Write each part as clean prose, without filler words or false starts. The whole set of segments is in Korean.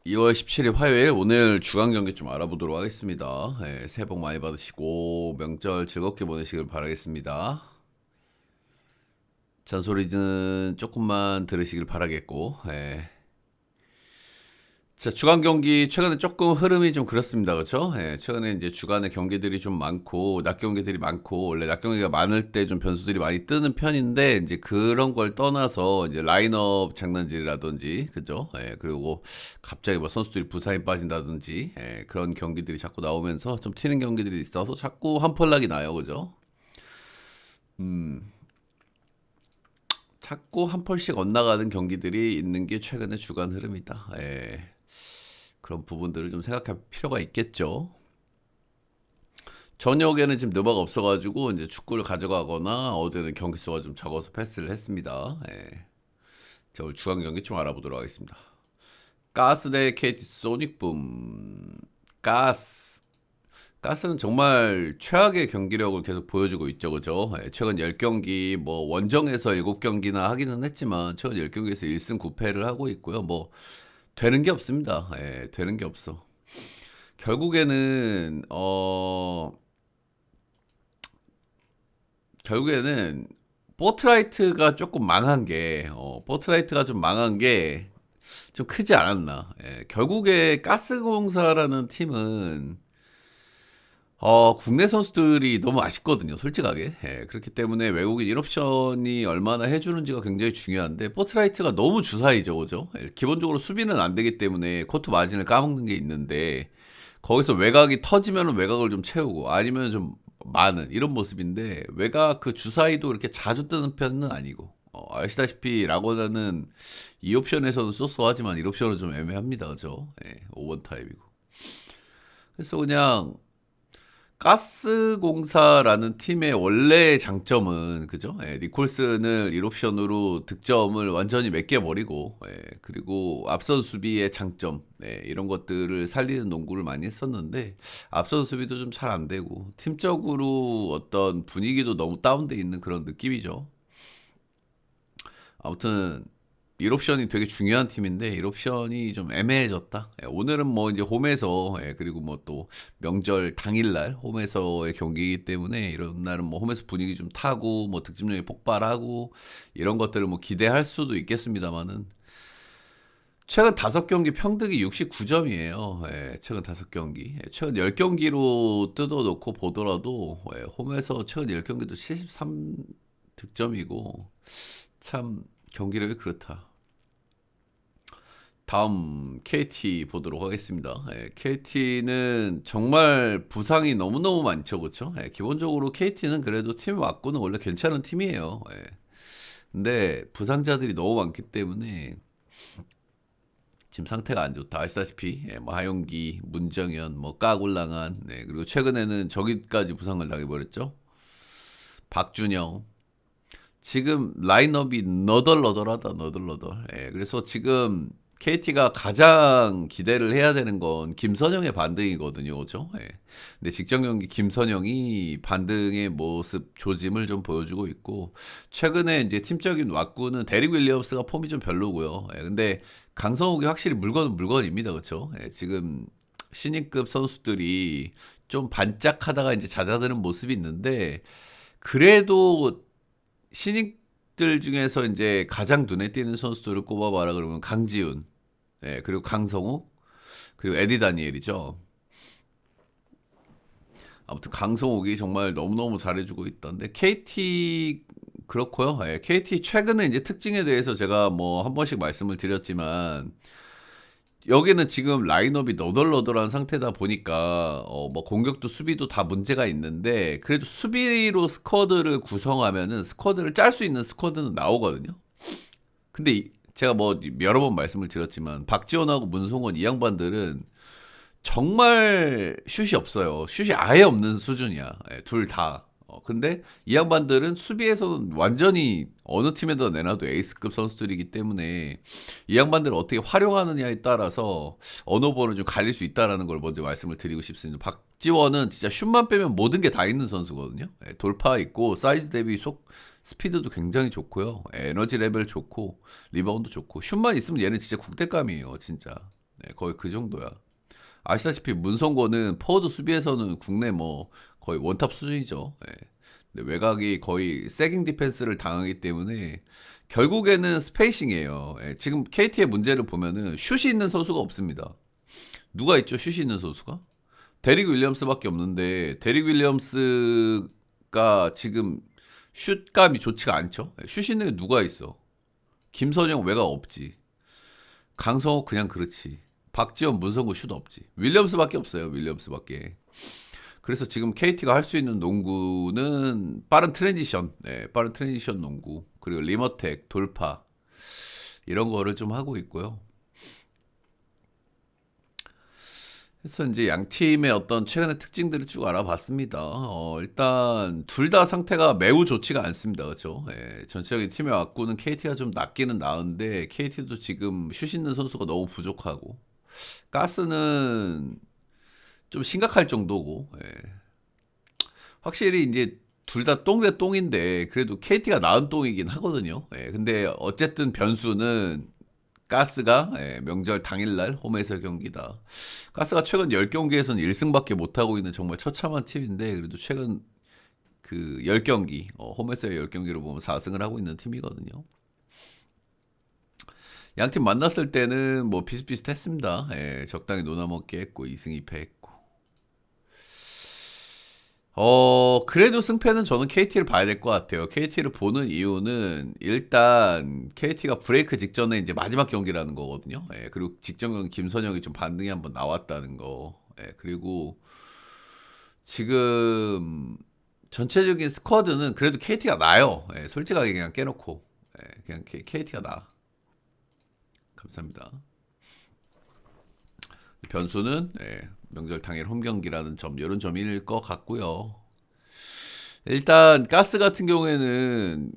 2월 17일 화요일 오늘 주간 경기 좀 알아보도록 하겠습니다. 새해 복 많이 받으시고 명절 즐겁게 보내시길 바라겠습니다. 잔소리는 조금만 들으시길 바라겠고, 자, 주간 경기 최근에 조금 흐름이 좀 그렇습니다. 그렇죠? 최근에 이제 주간에 경기들이 좀 많고 낮 경기들이 많고 원래 낮 경기가 많을 때 좀 변수들이 많이 뜨는 편인데 이제 그런 걸 떠나서 이제 라인업 장난질이라든지 그죠? 그리고 갑자기 뭐 선수들이 부상이 빠진다든지 그런 경기들이 자꾸 나오면서 좀 튀는 경기들이 있어서 자꾸 한펄락이 나요. 그죠? 음. 자꾸 한 펄씩 엇나가는 경기들이 있는 게 최근의 주간 흐름이다. 그런 부분들을 좀 생각할 필요가 있겠죠. 저녁에는 지금 느바가 없어가지고 이제 축구를 가져가거나 어제는 경기 수가 좀 적어서 패스를 했습니다. 자, 오늘 주간 경기 좀 알아보도록 하겠습니다. 가스 대 KT 소닉붐. 가스는 정말 최악의 경기력을 계속 보여주고 있죠, 그죠? 최근 10경기, 뭐, 원정에서 7경기나 하기는 했지만, 최근 10경기에서 1승 9패를 하고 있고요. 뭐, 되는 게 없습니다. 되는 게 없어. 결국에는 결국에는 포트라이트가 조금 망한 게 포트라이트가 좀 망한 게 좀 크지 않았나. 결국에 가스공사라는 팀은 국내 선수들이 너무 아쉽거든요, 솔직하게. 그렇기 때문에 외국인 1옵션이 얼마나 해주는지가 굉장히 중요한데, 포트라이트가 너무 주사위죠, 그죠? 기본적으로 수비는 안 되기 때문에 코트 마진을 까먹는 게 있는데, 거기서 외곽이 터지면 외곽을 좀 채우고, 아니면 좀 많은, 이런 모습인데, 외곽 그 주사위도 이렇게 자주 뜨는 편은 아니고, 아시다시피 라고나는 2옵션에서는 쏘쏘하지만 1옵션은 좀 애매합니다, 그죠? 5번 타입이고. 그래서 그냥, 가스공사라는 팀의 원래 장점은 그죠? 니콜슨을 1옵션으로 득점을 완전히 맡겨버리고 그리고 앞선 수비의 장점 이런 것들을 살리는 농구를 많이 했었는데 앞선 수비도 좀 잘 안 되고 팀적으로 어떤 분위기도 너무 다운돼 있는 그런 느낌이죠. 아무튼 1옵션이 되게 중요한 팀인데 1옵션이 좀 애매해졌다. 오늘은 뭐 이제 홈에서 그리고 뭐 또 명절 당일날 홈에서의 경기이기 때문에 이런 날은 뭐 홈에서 분위기 좀 타고 뭐 득점력이 폭발하고 이런 것들을 뭐 기대할 수도 있겠습니다만은 최근 5경기 평득이 69점이에요. 최근 5경기. 최근 10경기로 뜯어놓고 보더라도 홈에서 최근 10경기도 73득점이고 참 경기력이 그렇다. 다음 KT 보도록 하겠습니다. KT는 정말 부상이 너무너무 많죠, 그렇죠? 기본적으로 KT는 그래도 팀 왔고는 원래 괜찮은 팀이에요. 근데 부상자들이 너무 많기 때문에 지금 상태가 안 좋다. 아시다시피 뭐 하용기, 문정현, 뭐 까골랑한, 그리고 최근에는 저기까지 부상을 당해버렸죠. 박준영. 지금 라인업이 너덜너덜하다, 너덜너덜. 그래서 지금 KT가 가장 기대를 해야 되는 건 김선영의 반등이거든요, 그죠? 근데 직전 경기 김선영이 반등의 모습, 조짐을 좀 보여주고 있고, 최근에 이제 팀적인 왁구는 데릭 윌리엄스가 폼이 좀 별로고요. 근데 강성욱이 확실히 물건은 물건입니다, 그죠? 지금 신인급 선수들이 좀 반짝하다가 이제 잦아드는 모습이 있는데, 그래도 신인들 중에서 이제 가장 눈에 띄는 선수들을 꼽아봐라 그러면 강지훈, 그리고 강성욱, 그리고 에디 다니엘이죠. 아무튼 강성욱이 정말 너무너무 잘해주고 있던데 KT 그렇고요. KT 최근에 이제 특징에 대해서 제가 뭐 한 번씩 말씀을 드렸지만 여기는 지금 라인업이 너덜너덜한 상태다 보니까 뭐 공격도 수비도 다 문제가 있는데 그래도 수비로 스쿼드를 구성하면은 스쿼드를 짤 수 있는 스쿼드는 나오거든요. 근데 제가 뭐 여러 번 말씀을 드렸지만 박지원하고 문성원 이 양반들은 정말 슛이 없어요. 슛이 아예 없는 수준이야. 둘 다. 근데 이 양반들은 수비에서는 완전히 어느 팀에다 내놔도 에이스급 선수들이기 때문에 이 양반들을 어떻게 활용하느냐에 따라서 어느 번을 좀 갈릴 수 있다라는 걸 먼저 말씀을 드리고 싶습니다. 박지원은 진짜 슛만 빼면 모든 게 다 있는 선수거든요. 돌파 있고 사이즈 대비 스피드도 굉장히 좋고요. 에너지 레벨 좋고 리바운드 좋고 슛만 있으면 얘는 진짜 국대감이에요, 진짜. 네, 거의 그 정도야. 아시다시피 문성곤은 포워드 수비에서는 국내 뭐 거의 원탑 수준이죠. 예. 근데 외곽이 거의 세깅 디펜스를 당하기 때문에 결국에는 스페이싱이에요. 예. 지금 KT의 문제를 보면은 슛이 있는 선수가 없습니다. 누가 있죠? 슛이 있는 선수가? 데릭 윌리엄스밖에 없는데 데릭 윌리엄스가 지금 슛감이 좋지가 않죠. 예, 슛 있는 게 누가 있어? 김선영 외곽 없지. 강성호 그냥 그렇지. 박지원, 문성구 슛 없지. 윌리엄스밖에 없어요. 윌리엄스밖에. 그래서 지금 KT가 할 수 있는 농구는 빠른 트랜지션, 네, 빠른 트랜지션 농구, 그리고 리머텍, 돌파 이런 거를 좀 하고 있고요. 그래서 이제 양 팀의 어떤 최근의 특징들을 쭉 알아봤습니다. 일단 둘 다 상태가 매우 좋지가 않습니다. 그렇죠? 예, 전체적인 팀의 왁구는 KT가 좀 낫기는 나은데 KT도 지금 슛 있는 선수가 너무 부족하고 가스는 좀 심각할 정도고 예. 확실히 이제 둘 다 똥 대 똥인데 그래도 KT가 나은 똥이긴 하거든요. 예, 근데 어쨌든 변수는 가스가 예, 명절 당일날 홈에서 경기다. 가스가 최근 10경기에서는 1승밖에 못하고 있는 정말 처참한 팀인데 그래도 최근 그 10경기 홈에서의 10경기로 보면 4승을 하고 있는 팀이거든요. 양 팀 만났을 때는 뭐 비슷비슷했습니다. 예, 적당히 노나먹게 했고 2승 2패 했고 그래도 승패는 저는 KT를 봐야 될 것 같아요. KT를 보는 이유는 일단 KT가 브레이크 직전에 이제 마지막 경기라는 거거든요. 예, 그리고 직전 경기 김선영이 좀 반등이 한번 나왔다는 거. 예, 그리고 지금 전체적인 스쿼드는 그래도 KT가 나요. 예, 솔직하게 그냥 깨놓고. 예, 그냥 KT가 나. 감사합니다. 변수는 예, 명절 당일 홈 경기라는 점, 이런 점일 것 같고요. 일단 가스 같은 경우에는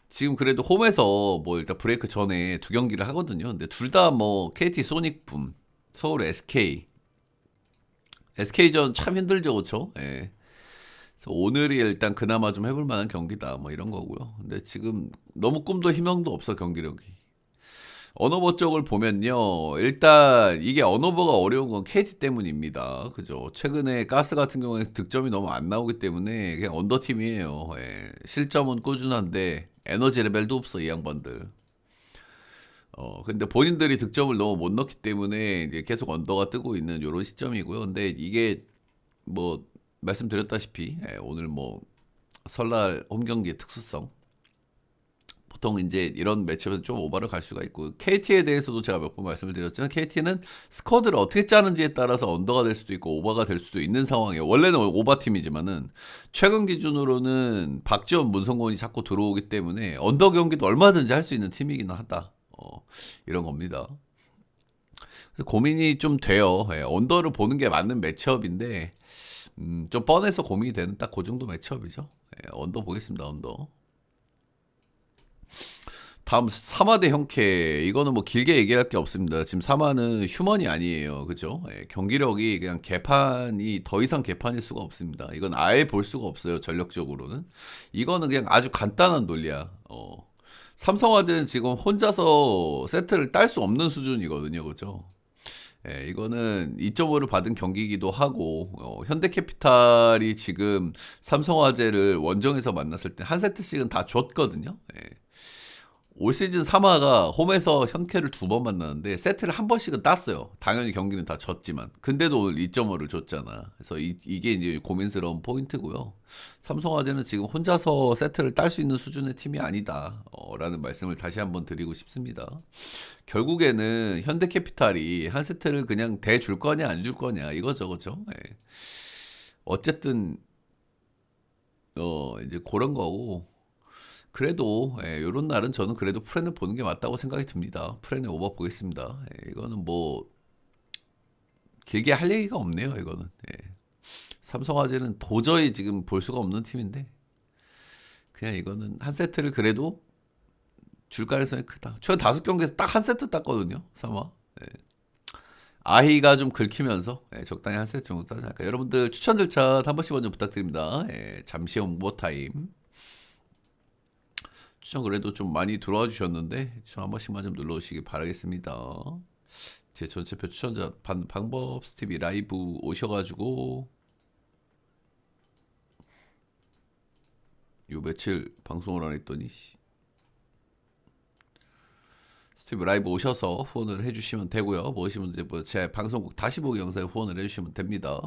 지금 그래도 홈에서 뭐 일단 브레이크 전에 두 경기를 하거든요. 근데 둘 다 뭐 KT 소닉붐, 서울 SK, SK전 참 힘들죠, 그렇죠? 예. 그래서 오늘이 일단 그나마 좀 해볼 만한 경기다, 뭐 이런 거고요. 근데 지금 너무 꿈도 희망도 없어 경기력이. 언어버 쪽을 보면요. 일단 이게 언어버가 어려운 건 KT 때문입니다. 그죠? 최근에 가스 같은 경우에 득점이 너무 안 나오기 때문에 그냥 언더팀이에요. 예. 실점은 꾸준한데 에너지 레벨도 없어 이 양반들. 근데 본인들이 득점을 너무 못 넣기 때문에 이제 계속 언더가 뜨고 있는 이런 시점이고요. 근데 이게 뭐 말씀드렸다시피 오늘 뭐 설날 홈 경기의 특수성 보통 이제 이런 매치업은 좀 오버를 갈 수가 있고 KT에 대해서도 제가 몇 번 말씀을 드렸지만 KT는 스쿼드를 어떻게 짜는지에 따라서 언더가 될 수도 있고 오버가 될 수도 있는 상황이에요. 원래는 오버 팀이지만은 최근 기준으로는 박지원, 문성곤이 자꾸 들어오기 때문에 언더 경기도 얼마든지 할 수 있는 팀이기는 하다. 이런 겁니다. 그래서 고민이 좀 돼요. 예, 언더를 보는 게 맞는 매치업인데 좀 뻔해서 고민이 되는 딱 그 정도 매치업이죠. 예, 언더 보겠습니다. 언더. 다음 사마대 형캐 이거는 뭐 길게 얘기할 게 없습니다. 지금 사마는 휴먼이 아니에요, 그죠? 예, 경기력이 그냥 개판이 더 이상 개판일 수가 없습니다. 이건 아예 볼 수가 없어요, 전력적으로는. 이거는 그냥 아주 간단한 논리야. 삼성화재는 지금 혼자서 세트를 딸 수 없는 수준이거든요, 그죠? 예, 이거는 2.5를 받은 경기이기도 하고 현대캐피탈이 지금 삼성화재를 원정에서 만났을 때 한 세트씩은 다 줬거든요. 예. 올 시즌 3화가 홈에서 현캐를 두 번 만났는데 세트를 한 번씩은 땄어요. 당연히 경기는 다 졌지만. 근데도 오늘 2.5를 줬잖아. 그래서 이게 이제 고민스러운 포인트고요. 삼성화재는 지금 혼자서 세트를 딸 수 있는 수준의 팀이 아니다. 라는 말씀을 다시 한번 드리고 싶습니다. 결국에는 현대캐피탈이 한 세트를 그냥 대줄 거냐 안 줄 거냐 이거죠. 그죠? 예. 어쨌든 이제 그런 거고 그래도 이런 날은 저는 그래도 프렌을 보는 게 맞다고 생각이 듭니다. 프렌의 오버 보겠습니다. 이거는 뭐 길게 할 얘기가 없네요. 이거는 삼성화재는 도저히 지금 볼 수가 없는 팀인데 그냥 이거는 한 세트를 그래도 줄 가능성이 크다. 최근 5경기에서 딱 한 세트 땄거든요. 삼화. 아히가 좀 긁히면서 적당히 한 세트 정도 따자. 여러분들 추천 절차 한 번씩 먼저 부탁드립니다. 잠시 홍보 타임. 추천 그래도 좀 많이 들어와 주셨는데 추천 한 번씩만 좀 눌러주시기 바라겠습니다. 제 전체표 추천자 받는 방법 스티비 라이브 오셔가지고 요 며칠 방송을 안 했더니 스티브 라이브 오셔서 후원을 해주시면 되고요. 모시면 이제 뭐 제 방송국 다시 보기 영상에 후원을 해주시면 됩니다.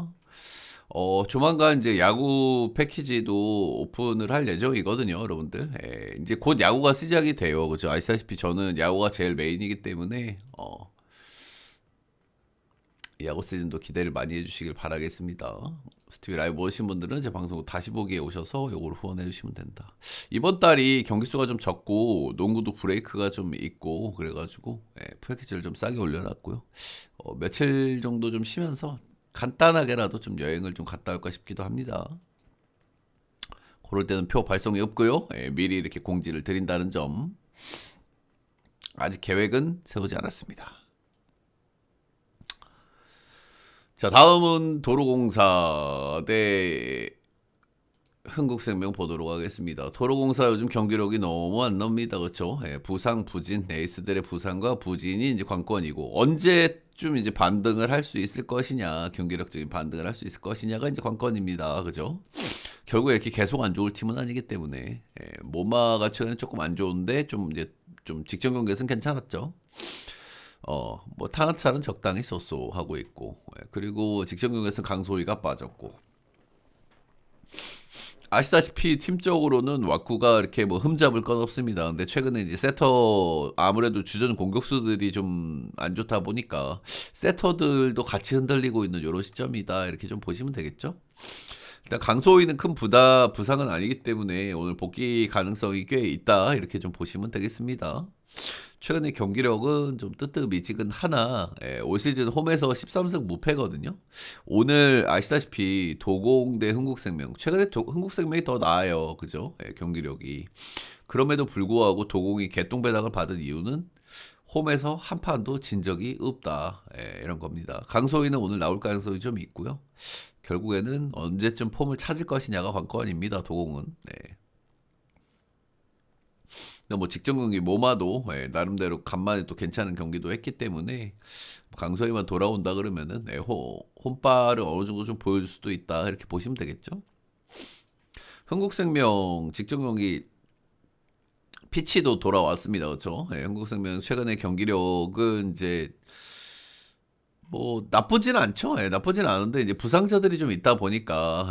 조만간 이제 야구 패키지도 오픈을 할 예정이거든요, 여러분들. 이제 곧 야구가 시작이 돼요. 그죠? 아시다시피 저는 야구가 제일 메인이기 때문에, 야구 시즌도 기대를 많이 해주시길 바라겠습니다. 스티브 라이브 오신 분들은 제 방송국 다시 보기에 오셔서 요걸 후원해 주시면 된다. 이번 달이 경기 수가 좀 적고 농구도 브레이크가 좀 있고 그래가지고 패키지를 좀 싸게 올려놨고요. 며칠 정도 좀 쉬면서 간단하게라도 좀 여행을 좀 갔다 올까 싶기도 합니다. 그럴 때는 표 발송이 없고요. 미리 이렇게 공지를 드린다는 점. 아직 계획은 세우지 않았습니다. 자, 다음은 도로공사 대 흥국생명 보도록 하겠습니다. 도로공사 요즘 경기력이 너무 안 나옵니다. 그렇죠? 부상, 부진, 에이스들의 부상과 부진이 이제 관건이고 언제쯤 이제 반등을 할 수 있을 것이냐, 경기력적인 반등을 할 수 있을 것이냐가 이제 관건입니다. 그죠? 결국에 이렇게 계속 안 좋을 팀은 아니기 때문에 모마가 최근에 조금 안 좋은데 좀 이제 좀 직전 경기에서는 괜찮았죠. 뭐 타나차는 적당히 쏘쏘하고 있고 그리고 직전 경기에서는 강소희가 빠졌고 아시다시피 팀적으로는 왁구가 이렇게 뭐 흠잡을 건 없습니다. 근데 최근에 이제 세터 아무래도 주전 공격수들이 좀 안 좋다 보니까 세터들도 같이 흔들리고 있는 이런 시점이다 이렇게 좀 보시면 되겠죠. 일단 강소희는 큰 부상은 아니기 때문에 오늘 복귀 가능성이 꽤 있다 이렇게 좀 보시면 되겠습니다. 최근에 경기력은 좀 뜨뜻미지근하나 올 시즌 홈에서 13승 무패거든요. 오늘 아시다시피 도공 대 흥국생명 최근에 흥국생명이 더 나아요. 그죠? 경기력이. 그럼에도 불구하고 도공이 개똥배당을 받은 이유는 홈에서 한 판도 진 적이 없다. 이런 겁니다. 강소희는 오늘 나올 가능성이 좀 있고요. 결국에는 언제쯤 폼을 찾을 것이냐가 관건입니다. 도공은. 뭐 직전 경기 모마도 나름대로 간만에 또 괜찮은 경기도 했기 때문에 강소희만 돌아온다 그러면은 홈발을 어느 정도 좀 보여줄 수도 있다 이렇게 보시면 되겠죠. 흥국생명 직전 경기 피치도 돌아왔습니다. 그렇죠? 흥국생명 최근에 경기력은 이제 뭐 나쁘진 않죠. 나쁘진 않은데 이제 부상자들이 있다 보니까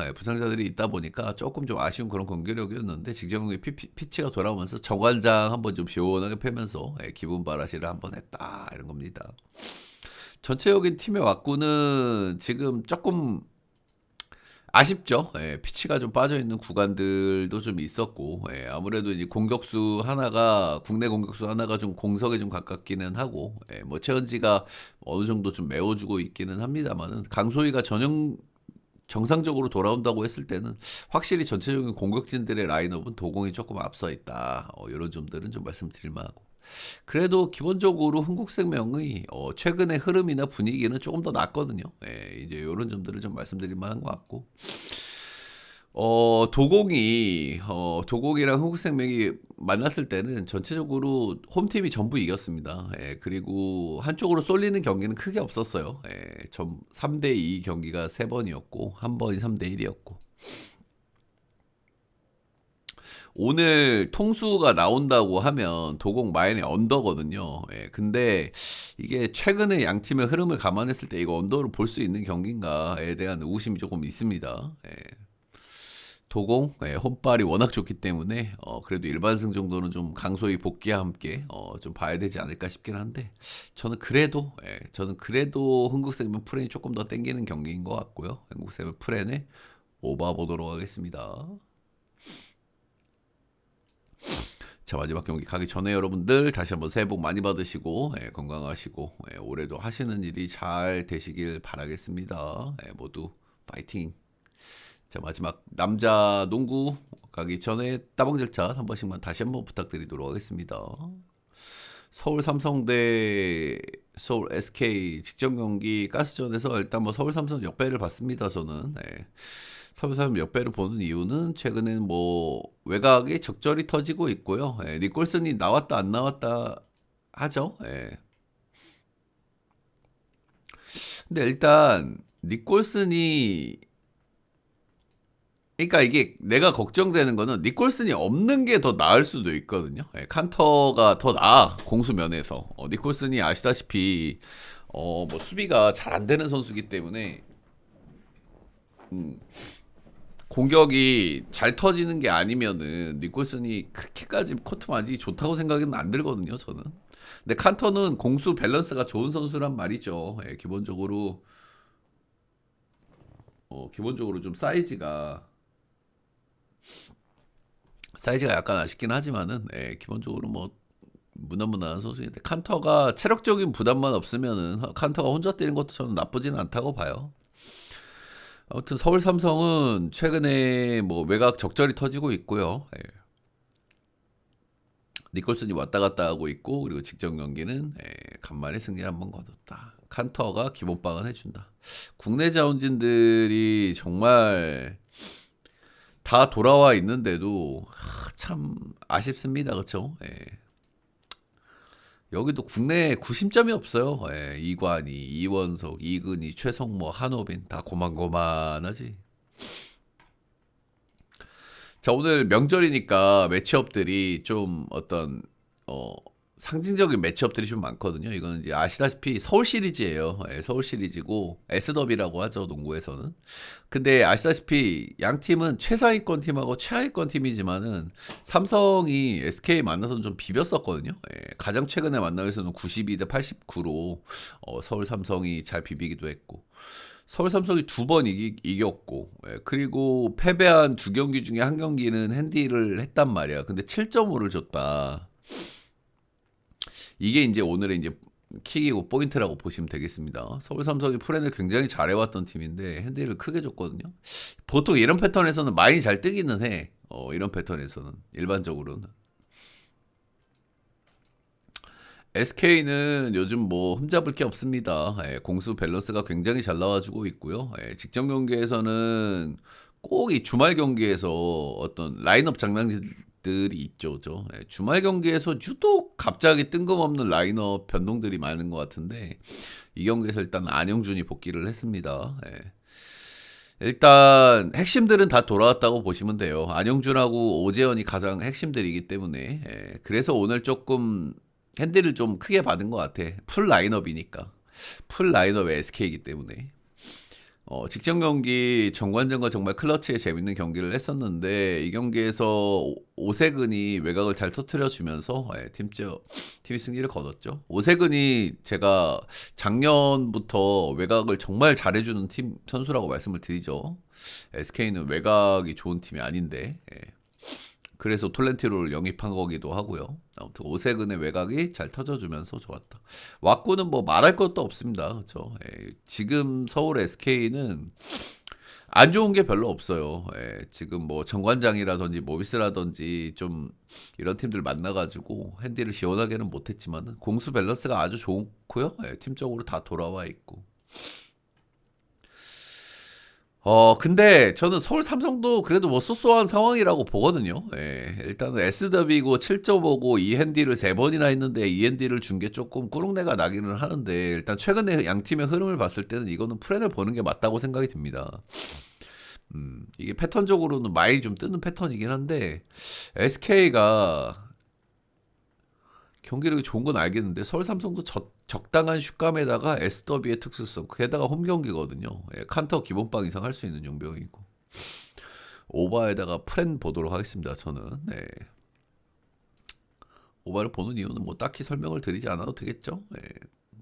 조금 좀 아쉬운 그런 경기력이었는데 직전 경기 피치가 돌아오면서 정관장 한번 좀 시원하게 패면서 기분 발화시를 한번 했다 이런 겁니다. 전체적인 팀의 왁구는 지금 조금 아쉽죠. 피치가 좀 빠져 있는 구간들도 좀 있었고, 아무래도 이제 국내 공격수 하나가 좀 공석에 좀 가깝기는 하고, 뭐 최은지가 어느 정도 좀 메워주고 있기는 합니다만은 강소희가 정상적으로 돌아온다고 했을 때는 확실히 전체적인 공격진들의 라인업은 도공이 조금 앞서 있다. 이런 점들은 좀 말씀드릴 만하고. 그래도 기본적으로 흥국생명의 최근의 흐름이나 분위기는 조금 더 낫거든요. 이제 이런 점들을 좀 말씀드릴 만한 것 같고. 도공이랑 흥국생명이 만났을 때는 전체적으로 홈팀이 전부 이겼습니다. 그리고 한쪽으로 쏠리는 경기는 크게 없었어요. 3대2 경기가 3번이었고, 한 번이 3대1이었고. 오늘 통수가 나온다고 하면 도공 마인의 언더거든요. 근데 이게 최근에 양 팀의 흐름을 감안했을 때 이거 언더로 볼 수 있는 경기인가에 대한 의구심이 조금 있습니다. 도공 홈발이 워낙 좋기 때문에 그래도 일반승 정도는 좀 강소희 복귀와 함께 좀 봐야 되지 않을까 싶긴 한데 저는 그래도 흥국생명 프렌이 조금 더 땡기는 경기인 것 같고요. 흥국생명 프렌에 오바 보도록 하겠습니다. 자, 마지막 경기 가기 전에 여러분들 다시 한번 새해 복 많이 받으시고 건강하시고 올해도 하시는 일이 잘 되시길 바라겠습니다. 모두 파이팅. 자, 마지막 남자 농구 가기 전에 따봉 절차 한 번씩만 다시 한번 부탁드리도록 하겠습니다. 서울 삼성 대 서울 SK 직전 경기 가스전에서 일단 뭐 서울 삼성 역배를 봤습니다. 저는 서울 삼성 역배를 보는 이유는 최근에 뭐 외곽이 적절히 터지고 있고요. 니콜슨이 나왔다 안 나왔다 하죠. 근데 일단 니콜슨이 그러니까 이게 내가 걱정되는 거는 니콜슨이 없는 게 더 나을 수도 있거든요. 예, 칸터가 더 나아 공수 면에서. 니콜슨이 아시다시피 뭐 수비가 잘 안 되는 선수기 때문에 공격이 잘 터지는 게 아니면은 니콜슨이 그렇게까지 코트 만지기 좋다고 생각은 안 들거든요, 저는. 근데 칸터는 공수 밸런스가 좋은 선수란 말이죠. 예, 기본적으로 좀 사이즈가 약간 아쉽긴 하지만은 기본적으로 뭐 무난무난한 선수인데 칸터가 체력적인 부담만 없으면은 칸터가 혼자 뛰는 것도 저는 나쁘지는 않다고 봐요. 아무튼 서울 삼성은 최근에 뭐 외곽 적절히 터지고 있고요. 니콜슨이 왔다 갔다 하고 있고 그리고 직전 경기는 간만에 승리를 한번 거뒀다. 칸터가 기본빵은 해준다. 국내 자원진들이 정말 다 돌아와 있는데도 참 아쉽습니다. 그렇죠? 여기도 국내에 구심점이 없어요. 이관희, 이원석, 이근희, 최성모, 한호빈 다 고만고만하지. 자, 오늘 명절이니까 매치업들이 좀 어떤 상징적인 매치업들이 좀 많거든요. 이거는 이제 아시다시피 서울 시리즈예요. 서울 시리즈고 S더비라고 하죠, 농구에서는. 근데 아시다시피 양 팀은 최상위권 팀하고 최하위권 팀이지만은 삼성이 SK 만나서는 좀 비볐었거든요. 가장 최근에 만나서는 92대 89로 서울 삼성이 잘 비비기도 했고. 서울 삼성이 두 번 이겼고, 그리고 패배한 두 경기 중에 한 경기는 핸디를 했단 말이야. 근데 7.5를 줬다. 이게 이제 오늘의 이제 킥이고 포인트라고 보시면 되겠습니다. 서울 삼성이 프렌을 굉장히 잘해왔던 팀인데 핸디를 크게 줬거든요. 보통 이런 패턴에서는 많이 잘 뜨기는 해. 이런 패턴에서는 일반적으로는. SK는 요즘 뭐 흠잡을 게 없습니다. 공수 밸런스가 굉장히 잘 나와주고 있고요. 직전 경기에서는 꼭 이 주말 경기에서 어떤 라인업 장난들이 있죠. 주말 경기에서 유독 갑자기 뜬금없는 라인업 변동들이 많은 것 같은데 이 경기에서 일단 안영준이 복귀를 했습니다. 일단 핵심들은 다 돌아왔다고 보시면 돼요. 안영준하고 오재현이 가장 핵심들이기 때문에 그래서 오늘 조금 핸디를 좀 크게 받은 것 같아. 풀 라인업이니까. 풀 라인업의 SK이기 때문에. 직전 경기 정관장과 정말 클러치에 재밌는 경기를 했었는데 이 경기에서 오세근이 외곽을 잘 터트려주면서 팀이 승리를 거뒀죠. 오세근이 제가 작년부터 외곽을 정말 잘해주는 팀 선수라고 말씀을 드리죠. SK는 외곽이 좋은 팀이 아닌데 그래서 톨렌티로를 영입한 거기도 하고요. 아무튼 오세근의 외곽이 잘 터져주면서 좋았다. 왁구는 뭐 말할 것도 없습니다. 그렇죠? 지금 서울 SK는 안 좋은 게 별로 없어요. 지금 뭐 정관장이라든지 모비스라든지 좀 이런 팀들 만나가지고 핸디를 시원하게는 못했지만 공수 밸런스가 아주 좋고요. 팀적으로 다 돌아와 있고. 근데 저는 서울 삼성도 그래도 뭐 쏘쏘한 상황이라고 보거든요. 일단은 S더비고 7.5고 이핸디를 3번이나 했는데 이핸디를 준 게 조금 꾸룩내가 나기는 하는데 일단 최근에 양 팀의 흐름을 봤을 때는 이거는 프렌을 보는 게 맞다고 생각이 듭니다. 이게 패턴적으로는 많이 좀 뜨는 패턴이긴 한데 SK가 경기력이 좋은 건 알겠는데 서울 삼성도 적당한 슛감에다가 S더비의 특수성 게다가 홈 경기거든요. 칸터 기본빵 이상 할 수 있는 용병이고 오바에다가 프렌 보도록 하겠습니다. 저는 오바를 보는 이유는 뭐 딱히 설명을 드리지 않아도 되겠죠.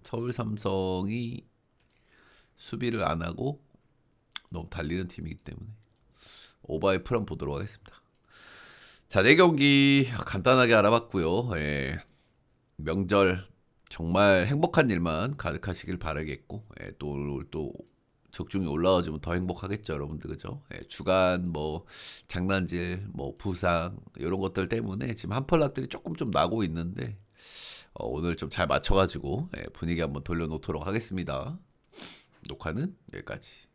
서울 삼성이 수비를 안 하고 너무 달리는 팀이기 때문에 오바의 프렌 보도록 하겠습니다. 자, 네 경기 간단하게 알아봤고요. 명절 정말 행복한 일만 가득하시길 바라겠고 또 적중이 올라와주면 더 행복하겠죠, 여러분들. 그죠? 주간 뭐 장난질 뭐 부상 이런 것들 때문에 지금 한펄락들이 조금 좀 나고 있는데 오늘 좀 잘 맞춰가지고 분위기 한번 돌려놓도록 하겠습니다. 녹화는 여기까지.